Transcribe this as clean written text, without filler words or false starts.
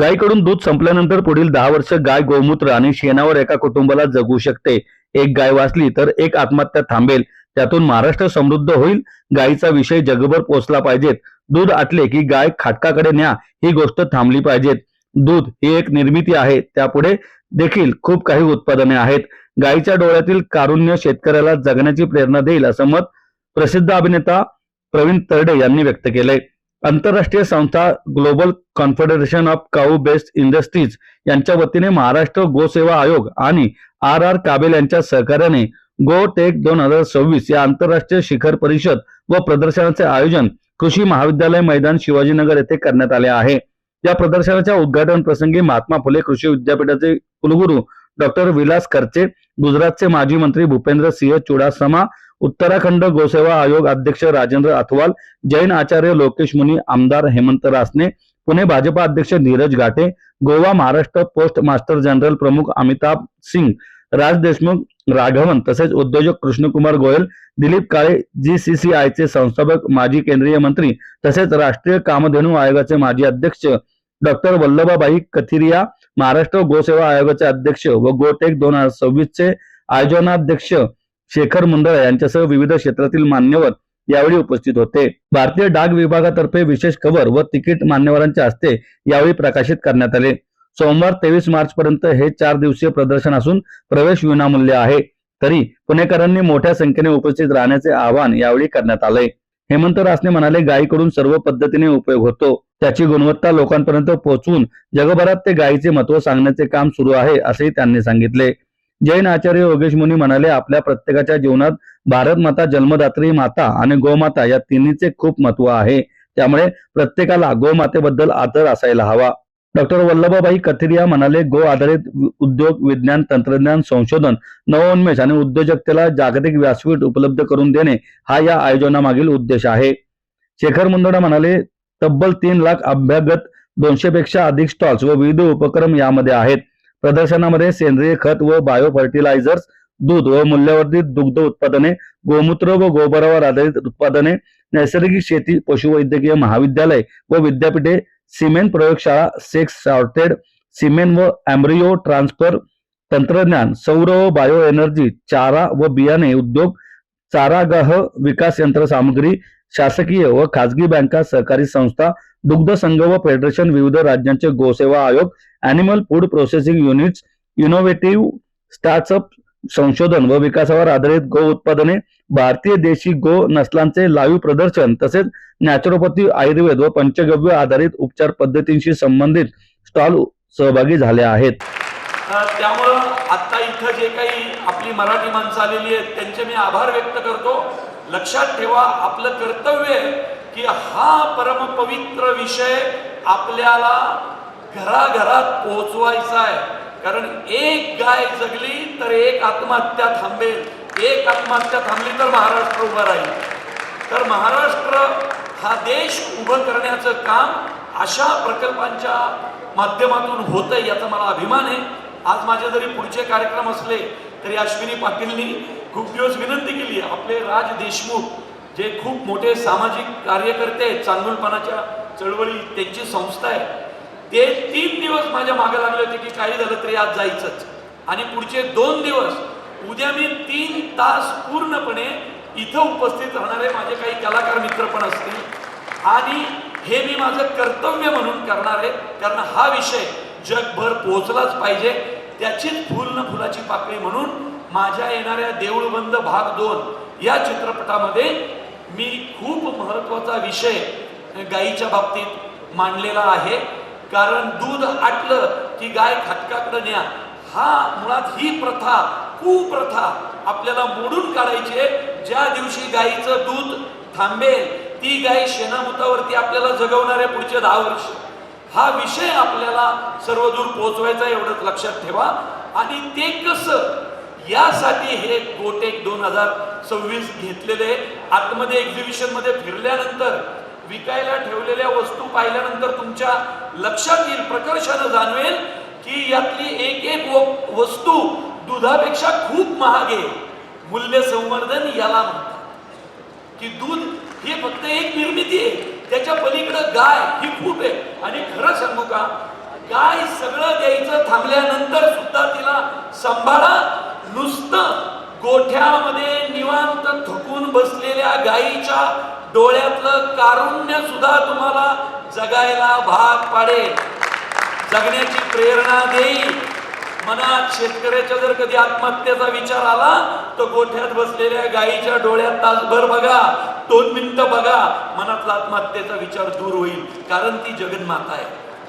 गायीकडून दूध संपल्यानंतर पुढील 10 वर्ष गाय गोमूत्र आणि शेणावर एका कुटुंबाला जगू शकते. एक गाय वाचली तर एक आत्महत्या थांबेल. त्यातून महाराष्ट्र समृद्ध होईल. गायीचा विषय जगभर पोहोचला पाहिजेत. दूध आटले की गाय खाटकाकडे न्या, ही गोष्ट थांबली पाहिजेत. दूध ही एक निर्मिती आहे. त्यापुढे देखील खूप काही उत्पादने आहेत. गायीच्या डोळ्यातील कारुण्य शेतकऱ्याला जगण्याची प्रेरणा देईल, असं मत प्रसिद्ध अभिनेता प्रवीण तरडे यांनी व्यक्त केलंय. आंतरराष्ट्रीय संस्था global confederation of cow based industries यांच्या वतीने महाराष्ट्र गोसेवा आयोग आणि आर काबेल यांच्या सहकार्याने गो टेक 2026 या आंतरराष्ट्रीय शिखर परिषद व प्रदर्शनाचे आयोजन कृषी महाविद्यालय मैदान शिवाजीनगर येथे करण्यात आले आहे. या प्रदर्शनाच्या उद्घाटन प्रसंगी महात्मा फुले कृषी विद्यापीठाचे कुलगुरू डॉक्टर विलास खर्चे, गुजरातचे माजी मंत्री भूपेंद्र सिंह चुडासमा, उत्तराखंड गोसेवा आयोग अध्यक्ष राजेंद्र अथवाल, जैन आचार्य लोकेश मुनी, आमदार हेमंत रासने, पुणे भाजपा अध्यक्ष Dheeraj Ghate, Goa Maharashtra post master general प्रमुख अमिताभ सिंग, राज देशमुख, राघवन तसेच उद्योजक कृष्णकुमार गोयल, दिलीप काळे, GCCIचे संस्थापक माजी केंद्रीय मंत्री तसेच राष्ट्रीय कामधेनू आयोगाचे माजी अध्यक्ष डॉक्टर वल्लभाबाई कथिरिया, महाराष्ट्र गोसेवा आयोगाचे अध्यक्ष व गोटेक 2026 चे आयोजनाध्यक्ष शेखर मुंदळा यांच्यासह विविध क्षेत्रातील मान्यवर यावेळी उपस्थित होते. भारतीय डाक विभागातर्फे विशेष कव्हर व तिकीट मान्यवरांच्या हस्ते यावेळी प्रकाशित करण्यात आले. सोमवार 23 मार्च पर्यंत हे 4 दिवसीय प्रदर्शन असून प्रवेश विनामूल्य आहे. तरी पुणेकरांनी मोठ्या संख्येने उपस्थित राहण्याचे आवाहन यावेळी करण्यात आले. हेमंत रासने म्हणाले, गायीकडून सर्व पद्धतीने उपयोग होतो. त्याची गुणवत्ता लोकांपर्यंत पोहोचवून जगभरात ते गायीचे महत्त्व सांगण्याचे काम सुरू आहे, असेही त्यांनी सांगितले. जैन आचार्य योगेश मुनी म्हणाले, आपल्या प्रत्येकाच्या जीवनात भारत माता, जन्मदात्री माता आणि गोमाता या तिन्हीचे खूप महत्त्व आहे. त्यामुळे प्रत्येकाला गोमातेबद्दल आदर असायला हवा. डॉक्टर वल्लभाबाई कथिरिया म्हणाले, गो आधारित उद्योग, विज्ञान, तंत्रज्ञान, संशोधन, नवोन्मेष आणि उद्योजकतेला जागतिक व्यासपीठ उपलब्ध करून देणे हा या आयोजनामागील उद्देश आहे. शेखर मुंदडा म्हणाले, तब्बल 3 लाख अभ्यागत, 200 पेक्षा अधिक स्टॉल्स व विविध उपक्रम यामध्ये आहेत. प्रदर्शनामध्ये सेंद्रिय खत व बायो फर्टिलायझर्स, दूध व मूल्यवर्धित दुग्ध उत्पादने, गोमूत्र व गोबरावर आधारित उत्पादने, नैसर्गिक शेती, पशुवैद्यकीय महाविद्यालय व विद्यापीठे, सिमेंट प्रयोगशाळा, सेक्स सॉर्टेड सिमेंट व एम्ब्रियो ट्रान्सफर तंत्रज्ञान, सौर व बायो एनर्जी, चारा व बियाणे उद्योग, चारागाह विकास यंत्रसामुग्री, शासकीय व खासगी बँका, सहकारी संस्था, दुग्ध संघ व फेडरेशन, विविध राज्यांचे गोसेवा आयोग, animal food processing units, innovative startup, संशोधन व विकासावर आधारित गो उत्पादने, भारतीय देशी गो नसलांचे लाईव्ह प्रदर्शन तसेच नॅचरोपॅथी, आयुर्वेद व पंचगव्य आधारित उपचार पद्धतींशी संबंधित स्टॉल सहभागी झाले आहेत. त्यामुळं आता इथं जे काही आपली मराठी माणसं आलेली आहेत त्यांचे मी आभार व्यक्त करतो. लक्षात ठेवा, आपलं कर्तव्य आहे की हा परमपवित्र विषय आपल्याला घराघरात पोहोचवायचा आहे. कारण एक गाय जगली तर एक आत्महत्या थांबेल, एक आत्महत्या थांबली तर महाराष्ट्र उभं राहील. तर महाराष्ट्र हा देश उभं करण्याचं काम अशा प्रकल्पांच्या माध्यमातून होतंय, याचा मला अभिमान आहे. आज माझे जरी पुढचे कार्यक्रम असले तरी अश्विनी पाटीलनी खूप दिवस विनंती केली. आपले राज देशमुख जे खूप मोठे सामाजिक कार्यकर्ते आहेत, चांगुलपणाच्या चळवळी त्यांची संस्था आहे, ते 3 दिवस माझ्या मागे लागले होते की काही झालं तरी आज जायचंच. आणि पुढचे 2 दिवस, उद्या मी 3 तास पूर्णपणे इथं उपस्थित राहणारे माझे काही कलाकार मित्र पण असतील आणि हे मी माझं कर्तव्य म्हणून करणार आहे. कारण हा विषय जगभर पोहोचलाच पाहिजे. त्याचीच फुल न फुलाची पाकळी म्हणून माझ्या येणाऱ्या देऊळबंद भाग 2 या चित्रपटामध्ये मी खूप महत्त्वाचा विषय गायीच्या बाबतीत मांडलेला आहे. कारण दूध आटलं की गाय खटकाकडे न्या, हा मुळात ही प्रथा, कुप्रथा आपल्याला मोडून काढायची आहे. ज्या दिवशी गायीचं दूध थांबेल, ती गाय शेणामुतावरती आपल्याला जगवणार आहे पुढचे 10 वर्ष. हा विषय आपल्याला सर्वदूर पोहोचवायचा, एवढंच लक्षात ठेवा. आणि ते कसं, यासाठी हे गोटेक 2026 घेतलेले. आतमध्ये एक्झिबिशन मध्ये फिरल्यानंतर, विकायला ठेवलेल्या वस्तू पाहिल्यानंतर तुमच्या लक्षात येईल, प्रकर्षानं जाणवेल की यातली एक एक वस्तू दुधापेक्षा खूप महाग आहे. मूल्य संवर्धन याला म्हणतात. की दूध हे फक्त एक निर्मिती आहे, त्याच्या पलीकडे गाय ही खूप आहे. आणि खरं सांगू का, गाय सगळं द्यायचं थांबल्यानंतर सुद्धा तिला सांभाळा. नुसतं गोठ्यामध्ये निवांत थकून बसलेल्या गायीच्या डोळ्यातलं कारुण्य सुद्धा तुम्हाला जगायला भाग पाडेल, जगण्याची प्रेरणा देईल. मनात शेतकऱ्याच्या जर कधी आत्महत्येचा विचार आला तर गोठ्यात बसलेल्या गायीच्या डोळ्यात तासभर बघा, 2 मिनिटं बघा, मनातला आत्महत्येचा विचार दूर होईल. कारण ती जगन्माता आहे.